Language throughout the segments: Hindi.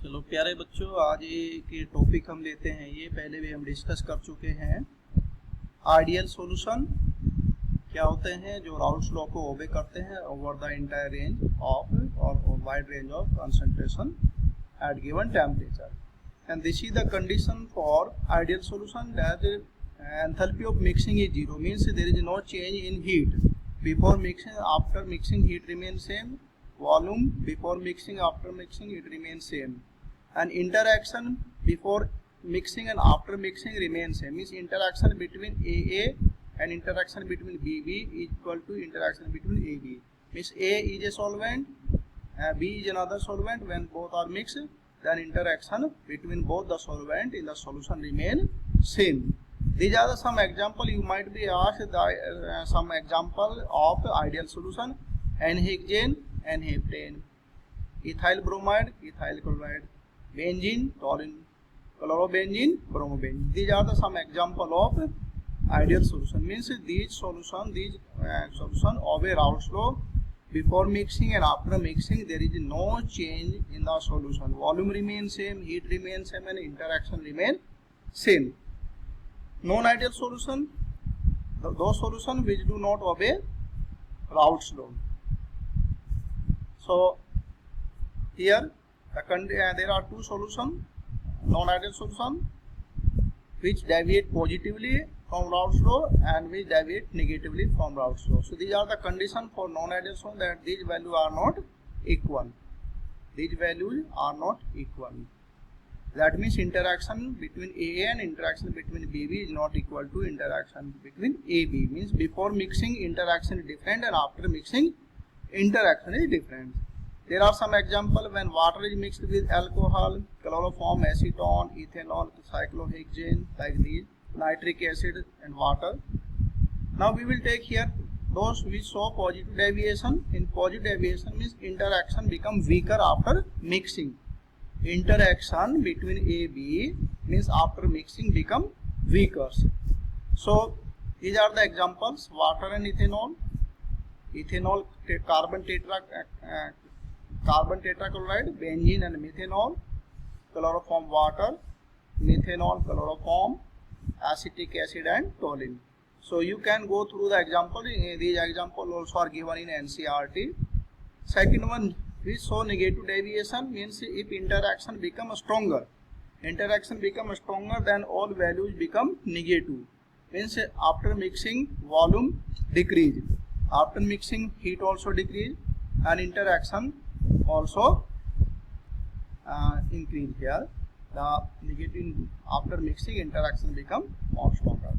चलो प्यारे बच्चों, आज ये टॉपिक हम लेते हैं। ये पहले भी हम डिस्कस कर चुके हैं। आइडियल सॉल्यूशन क्या होते हैं? जो राउल्स लॉ को ओबे करते हैं over the entire range of और wide range of concentration at given temperature, and this is the condition for ideal solution that enthalpy of mixing is zero, means there is no change in heat before mixing, after mixing heat remains same, volume before mixing, after mixing it remains same, and interaction before mixing and after mixing remains same, means interaction between AA and interaction between BB is equal to interaction between AB, means A is a solvent, B is another solvent. When both are mixed, then interaction between both the solvent in the solution remain same. These are some example. You might be asked some example of ideal solution: N-hexane, N-heptane, ethyl bromide, ethyl chloride, benzene, toluene, chlorobenzene, bromobenzene. These are the some example of ideal solution. Means these solution obey Raoult's law. Before mixing and after mixing, there is no change in the solution. Volume remains same, heat remains same, and interaction remain same. Non-ideal solution, those solutions which do not obey Raoult's law. So here there are two solutions, non-ideal solution, which deviate positively from Raoult's law and which deviate negatively from Raoult's law. So these are the conditions for non-ideal solution, that these values are not equal. These values are not equal. That means interaction between AA and interaction between BB is not equal to interaction between AB. Means before mixing interaction is different and after mixing interaction is different. There are some examples when water is mixed with alcohol, chloroform, acetone, ethanol, cyclohexane, like these, nitric acid and water. Now we will take here those which show positive deviation. In positive deviation means interaction become weaker after mixing. Interaction between AB means after mixing become weaker. So these are the examples: water and ethanol, carbon tetrachloride, benzene and methanol, chloroform water, methanol, chloroform, acetic acid and toluene. So you can go through the example. These examples also are given in NCERT. Second one, which show negative deviation, means if interaction become stronger, then all values become negative. Means after mixing volume decrease, after mixing heat also decrease, and interaction also increase. Here the negative after mixing interaction become more stronger.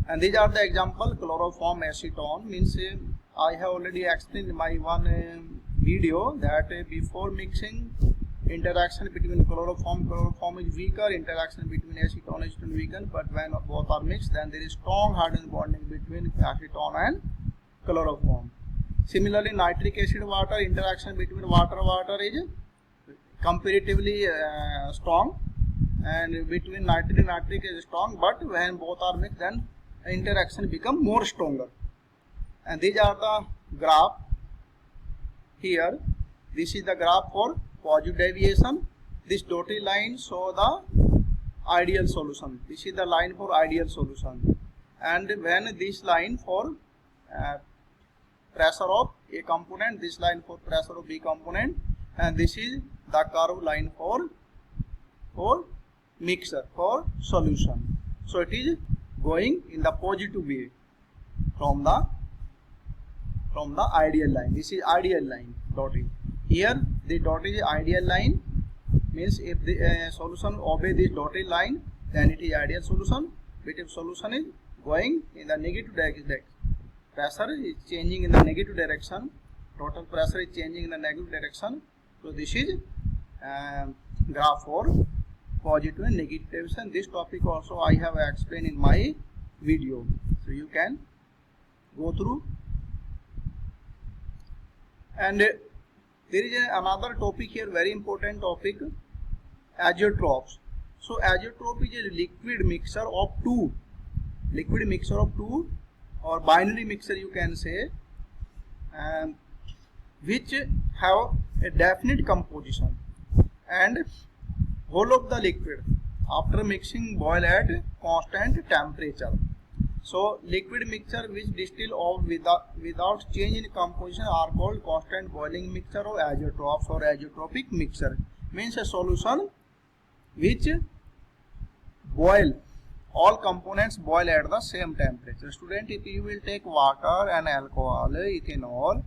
And these are the example: chloroform, acetone, means I have already explained in my one video that before mixing interaction between chloroform is weaker, interaction between acetone is weaker, but when both are mixed, then there is strong hydrogen bonding between acetone and chloroform. Similarly, nitric acid water, interaction between water is comparatively strong, and between nitric is strong, but when both are mixed, then interaction become more stronger. And these are the graph. Here this is the graph for positive deviation. This dotted line show the ideal solution. This is the line for ideal solution, and when this line for pressure of A component, this line for pressure of B component, and this is the curve line for mixer, for solution. So it is going in the positive way from the ideal line. This is ideal line dotted. Here the dotted is ideal line, means if the solution obey this dotted line, then it is ideal solution. But if solution is going in the negative direction, pressure is changing in the negative direction, total pressure is changing in the negative direction. So this is graph for positive and negative deviation. This topic also I have explained in my video, so you can go through. And there is another topic here, very important topic, azeotropes. So azeotrope is a liquid mixture of two, or binary mixture you can say, which have a definite composition, and whole of the liquid after mixing boil at constant temperature. So liquid mixture which distill off without change in composition are called constant boiling mixture or azeotrophs or azeotropic mixture. Means a solution which boil, all components boil at the same temperature. Student, if you will take water and alcohol, ethanol,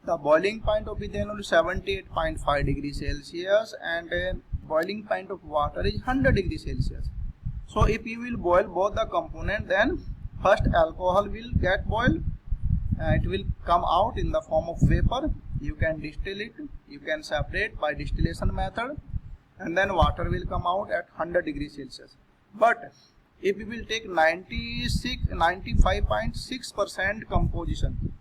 the boiling point of ethanol is 78.5 degrees Celsius and boiling point of water is 100 degrees Celsius. So if you will boil both the component, then first alcohol will get boiled, it will come out in the form of vapor. You can distill it, you can separate by distillation method, and then water will come out at 100 degrees Celsius. But if we will take 95.6% composition,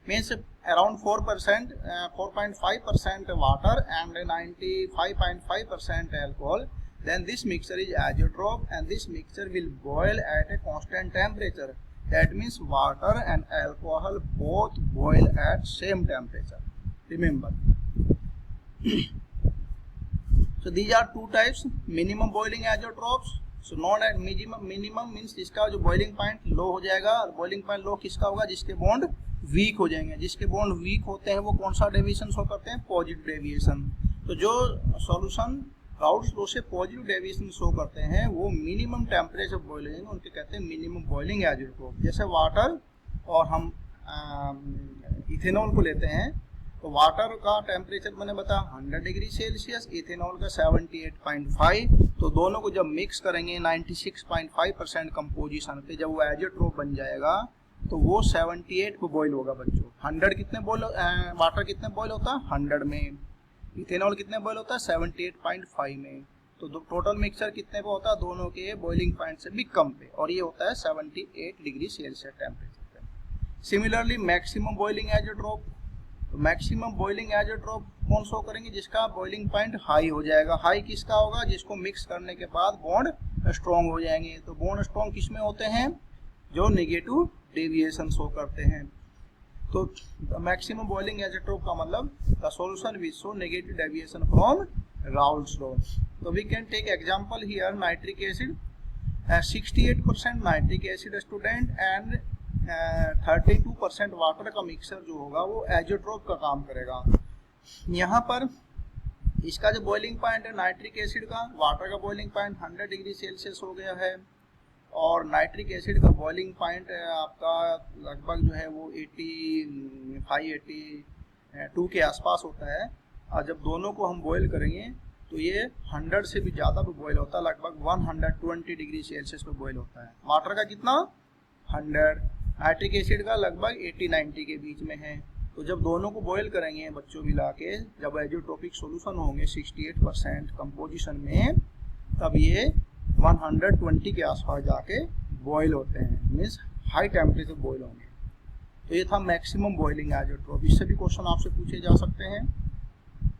means around 4%, 4.5% water and 95.5% alcohol, then this mixture is azeotroph and this mixture will boil at a constant temperature. That means water and alcohol both boil at same temperature. Remember. So these are two types, minimum boiling azeotrophs. So non minimum means जिसका जो boiling point low हो जाएगा, और boiling point low किसका होगा, जिसके बॉन्ड वीक हो जाएंगे. जिसके बॉन्ड वीक होते हैं वो कौन सा डेविएशन शो करते हैं, पॉजिटिव डेविएशन. तो जो सॉल्यूशन राउल्स लॉ से पॉजिटिव डेविएशन शो करते हैं वो मिनिमम टेम्परेचर बॉइल होंगे, उनके कहते हैं मिनिमम बॉइलिंग एजेंट. जैसे वाटर और हम इथेनॉल को लेते हैं तो वाटर का टेम्परेचर मैंने बताया 100 डिग्री सेल्सियस, इथेनॉल का 78.5. तो दोनों को जब मिक्स करेंगे 96.5% कंपोजिशन पे, जब वो एजेट्रोप बन जाएगा तो वो 78 पे बॉईल होगा बच्चों. 100 कितने बॉईल, वाटर कितने बॉईल होता है 100 में, इथेनॉल कितने बॉईल होता है 78.5 में. तो टोटल मिक्सचर कितने पे होता है, दोनों के बॉइलिंग पॉइंट से भी कम पे, और ये होता है 78 डिग्री सेल्सियस टेम्परेचर पे. सिमिलरली मैक्सिमम बॉइलिंग एजेट्रोप, तो मैक्सिमम बॉइलिंग एजेट्रोप कौन शो करेंगे, जिसका बॉइलिंग पॉइंट हाई हो जाएगा. हाई किसका होगा, जिसको मिक्स करने के बाद बॉन्ड स्ट्रॉन्ग हो जाएंगे. तो बॉन्ड स्ट्रॉन्ग किसमें होते हैं, जो नेगेटिव डेविएशन शो करते हैं. तो मैक्सिमम बॉइलिंग एजेट्रोप का मतलब the solution which show negative deviation from Raoult's law. तो we can take example here nitric acid, 68% nitric acid student and 32% water का मिक्सर जो होगा वो एजेट्रोप का काम करेगा. यहाँ पर इसका जो बॉइलिंग पॉइंट है नाइट्रिक एसिड का, वाटर का बॉइलिंग पॉइंट 100 डिग्री सेल्सियस हो गया है और नाइट्रिक एसिड का बॉइलिंग पॉइंट आपका लगभग जो है वो 85-82 के आसपास होता है. और जब दोनों को हम बॉईल करेंगे तो ये 100 से भी ज़्यादा पे बॉईल होता है, लगभग 120 डिग्री सेल्सियस पे बॉईल होता है. वाटर का कितना 100, नाइट्रिक एसिड का लगभग 80-90 के बीच में है. तो जब दोनों को बॉईल करेंगे बच्चों मिला के, जब एजेट्रोपिक सॉल्यूशन होंगे 68% कंपोजिशन में, तब ये 120 के आसपास जाके बॉईल होते हैं, मीन्स हाई टेम्परेचर बॉईल होंगे. तो ये था मैक्सिमम बॉइलिंग एजेट्रोप. इससे भी क्वेश्चन आपसे पूछे जा सकते हैं.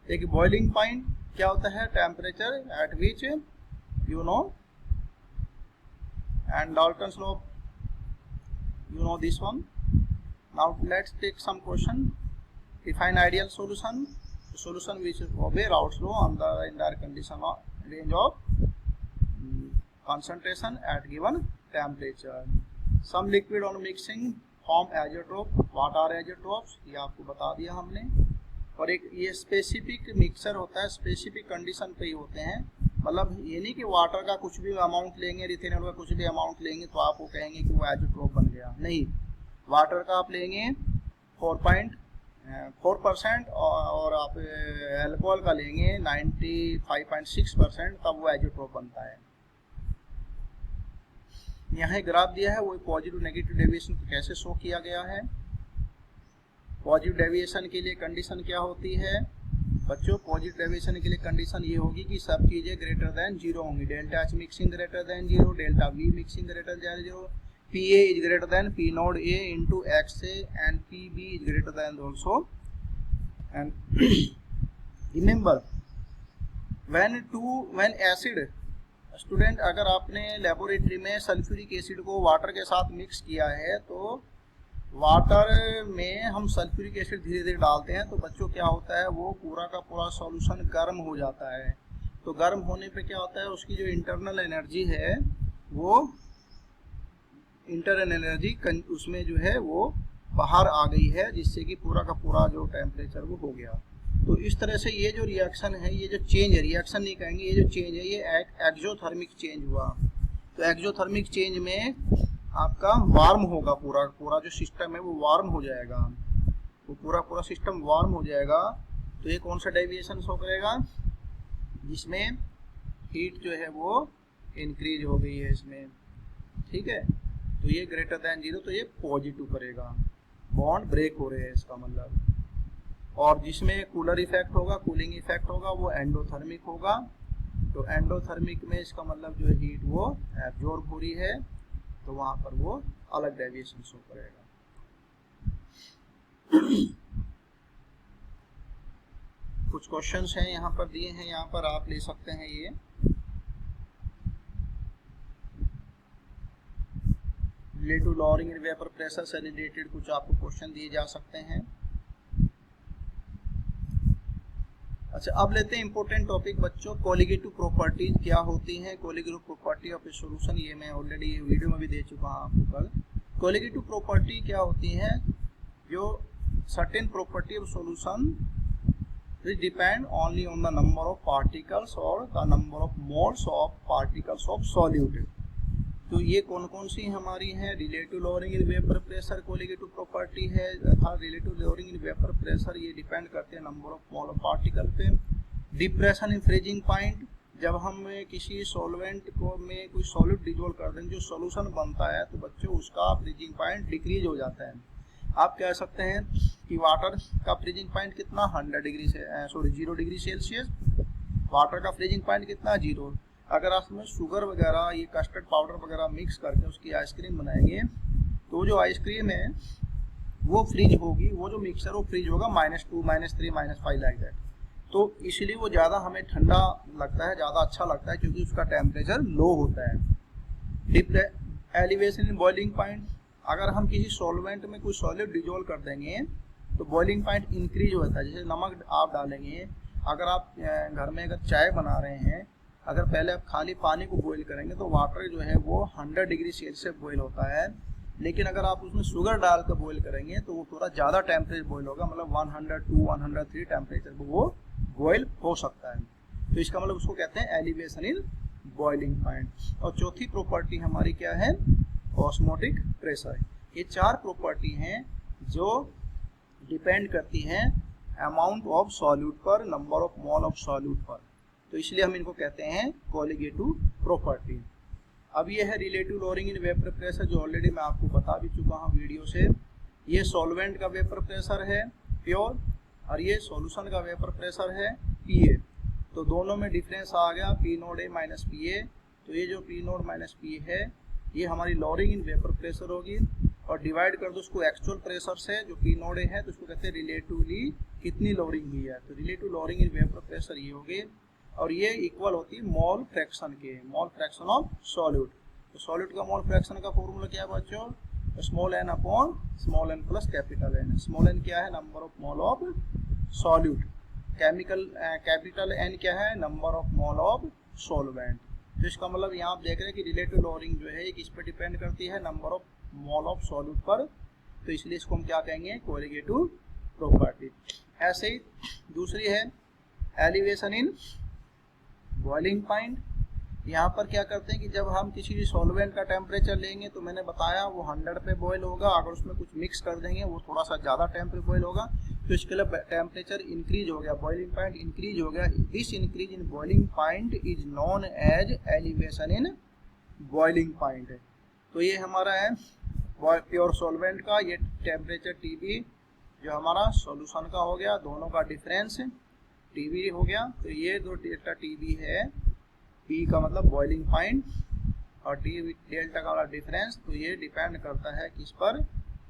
देखिए बॉइलिंग पॉइंट क्या होता है, temperature at which you know and Dalton's law, you know this one. Now let's take some question. Define ideal solution, the solution which obey Raoult's law on the entire condition of range of concentration at given temperature. Some liquid on mixing form azeotrope. What are azeotropes, ये आपको बता दिया हमने. और एक ये स्पेसिफिक मिक्सर होता है, स्पेसिफिक कंडीशन पे ही होते हैं. मतलब ये नहीं कि वाटर का कुछ भी अमाउंट लेंगे, इथेनॉल का कुछ भी अमाउंट लेंगे तो आपको कहेंगे कि वो एजेट्रोप बन गया. नहीं, वाटर का आप लेंगे 4.4% और आप अल्कोहल का लेंगे 95.6%, तब वो एजेट्रोप बनता है. यहाँ ग्राफ दिया है, वो पॉजिटिव नेगेटिव डेविएशन कैसे शो किया गया है. पॉजिटिव डेविएशन के लिए कंडीशन क्या होती है बच्चों, पॉजिटिव डेविएशन के लिए कंडीशन ये होगी कि सब चीजें ग्रेटर देन 0 होंगी. Delta H mixing greater than 0, delta V mixing greater than 0, P A is greater than P naught A into X A and P B is greater than also. And remember when acid, student अगर आपने लेबोरेटरी में सल्फ्यूरिक एसिड को वाटर के साथ मिक्स किया है तो वाटर में हम सल्फ्यूरिक एसिड धीरे धीरे डालते हैं तो बच्चों क्या होता है, वो पूरा का पूरा सॉल्यूशन गर्म हो जाता है। तो गर्म होने पे क्या होता है, उसकी जो इंटरनल एनर्जी है वो इंटरनल एनर्जी उसमें जो है वो बाहर आ गई है, जिससे कि पूरा का पूरा जो टेम्परेचर वो हो गया। तो इस तरह से ये जो रिएक्शन है, ये जो चेंज है, रिएक्शन नहीं कहेंगे, ये जो चेंज है ये एक्सोथर्मिक चेंज हुआ। तो एक्सोथर्मिक चेंज में आपका वार्म होगा, पूरा पूरा जो सिस्टम है वो वार्म हो जाएगा, वो पूरा पूरा सिस्टम वार्म हो जाएगा। तो ये कौन सा डेविएशन शो करेगा, जिसमें हीट जो है वो इंक्रीज हो गई है इसमें, ठीक है। तो ये ग्रेटर देन 0, तो ये पॉजिटिव करेगा, बॉन्ड ब्रेक हो रहे हैं इसका मतलब। और जिसमें कूलर इफेक्ट होगा, कूलिंग इफेक्ट होगा, वो एंडोथर्मिक होगा। तो एंडोथर्मिक में इसका मतलब जो है हीट वो एब्जॉर्ब हो रही है, तो वहां पर वो अलग डेविएशन शो करेगा। कुछ क्वेश्चंस हैं यहाँ पर दिए हैं, यहाँ पर आप ले सकते हैं। ये relative lowering in vapour pressure से रिलेटेड कुछ आपको क्वेश्चन दिए जा सकते हैं। अच्छा, अब लेते हैं इंपॉर्टेंट टॉपिक बच्चों, कोलिगेटिव प्रॉपर्टीज क्या होती हैं। Colligative property of A solution, ये मैं ऑलरेडी वीडियो में भी दे चुका हूँ आपको कल। कोलिगेटिव प्रॉपर्टी क्या होती है, जो certain property of solution which depend only on the number of particles or the number of moles of particles of solute। तो ये कौन कौन सी हमारी है, relative lowering in vapour pressure colligative property है, अर्थात relative lowering in vapour pressure ये डिपेंड करते हैं number of mole of particle पे। डिप्रेशन इन फ्रीजिंग पॉइंट, जब हम किसी सॉल्वेंट को में कोई सॉलिड डिजोल्व कर दें, जो सॉल्यूशन बनता है, तो बच्चों उसका फ्रीजिंग पॉइंट डिक्रीज हो जाता है। आप कह सकते हैं कि वाटर का फ्रीजिंग पॉइंट कितना 0 डिग्री सेल्सियस। वाटर का फ्रीजिंग पॉइंट कितना 0। अगर आप उसमें शुगर वगैरह, ये कस्टर्ड पाउडर वगैरह मिक्स करके उसकी आइसक्रीम बनाएंगे, तो जो आइसक्रीम है वो फ्रीज होगी, वो जो मिक्सर वो फ्रीज होगा -2, -3, -5 लाइक दैट। तो इसलिए वो ज़्यादा हमें ठंडा लगता है, ज़्यादा अच्छा लगता है, क्योंकि उसका टेम्परेचर लो होता है। एलिवेशन इन बॉइलिंग पॉइंट, अगर हम किसी सॉल्वेंट में कोई सॉलिड डिजोल्व कर देंगे तो बॉइलिंग पॉइंट इंक्रीज होता है। जैसे नमक आप डालेंगे, अगर आप घर में अगर चाय बना रहे हैं, अगर पहले आप खाली पानी को बॉईल करेंगे तो वाटर जो है वो 100 डिग्री सेल्सियस बॉईल होता है। लेकिन अगर आप उसमें शुगर डाल कर बॉईल करेंगे तो वो थोड़ा ज़्यादा टेम्परेचर बॉईल होगा, मतलब 102, 103 टेम्परेचर पर वो बॉईल हो सकता है। तो इसका मतलब उसको कहते हैं एलिवेशन इन बॉइलिंग पॉइंट। और चौथी प्रॉपर्टी हमारी क्या है, ऑस्मोटिक प्रेशर। ये 4 प्रॉपर्टी हैं जो डिपेंड करती हैं अमाउंट ऑफ सॉल्यूट पर, number of mole of solute पर। तो इसलिए हम इनको कहते हैं कोलिगेटिव प्रॉपर्टी। अब ये है relative lowering in vapour pressure, जो ऑलरेडी मैं आपको बता भी चुका हूँ वीडियो से। ये सॉल्वेंट का वेपर प्रेशर है प्योर, और ये सॉल्यूशन का वेपर प्रेशर है PA। तो दोनों में डिफरेंस आ गया, P0A - PA। तो ये जो P0 - PA है, ये हमारी लॉरिंग इन वेपर प्रेशर होगी, और डिवाइड कर दो उसको एक्चुअल प्रेशर से, जो P0A है, तो उसको कहते हैं रिलेटिवली कितनी लॉरिंग हुई है। तो relative lowering in vapour pressure ये होगी, और ये इक्वल होती है मोल फ्रैक्शन के, मोल फ्रैक्शन ऑफ सॉल्यूट। तो सॉल्यूट का मोल फ्रैक्शन का फॉर्मूला क्या है बच्चों, n/n + N। स्मॉल n क्या है, number of mole of solute. Capital N क्या है, number of mole of solvent. तो इसका मतलब यहाँ आप देख रहे हैं कि रिलेटिव लॉरिंग जो है किस पर डिपेंड करती है, number of mole of solute पर। तो इसलिए इसको हम क्या कहेंगे, कोलिगेटिव प्रॉपर्टी। ऐसे ही दूसरी है एलिवेशन इन बॉइलिंग पॉइंट। यहाँ पर क्या करते हैं कि जब हम किसी सॉल्वेंट का टेम्परेचर लेंगे, तो मैंने बताया वो 100 पे बॉयल होगा, अगर उसमें कुछ मिक्स कर देंगे वो थोड़ा सा ज़्यादा टेम्परेचर बॉयल होगा। तो इसके लिए टेम्परेचर इंक्रीज हो गया, बॉइलिंग पॉइंट इंक्रीज हो गया। This increase in boiling point is known as elevation in boiling point. तो ये हमारा है प्योर सॉल्वेंट का ये टेम्परेचर TB, जो हमारा सॉल्यूशन का हो गया, दोनों का डिफरेंस TB हो गया। तो ये दो डेल्टा TB है, P का मतलब बॉइलिंग पॉइंट, और डेल्टा का वाला डिफरेंस। तो ये डिपेंड करता है किस पर,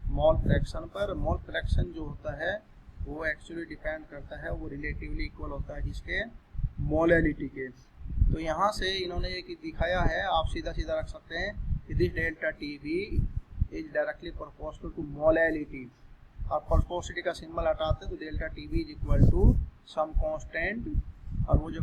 मोल फ्रैक्शन पर। मोल फ्रैक्शन जो होता है वो एक्चुअली डिपेंड करता है, वो रिलेटिवली इक्वल होता है जिसके मोलैलिटी के। तो यहाँ से इन्होंने ये दिखाया है, आप सीधा सीधा रख सकते हैं कि this delta TB is directly proportional to molality, और प्रोपोर्शनलिटी का सिंबल हटाते हैं तो delta T B is equal to some constant, और वो जो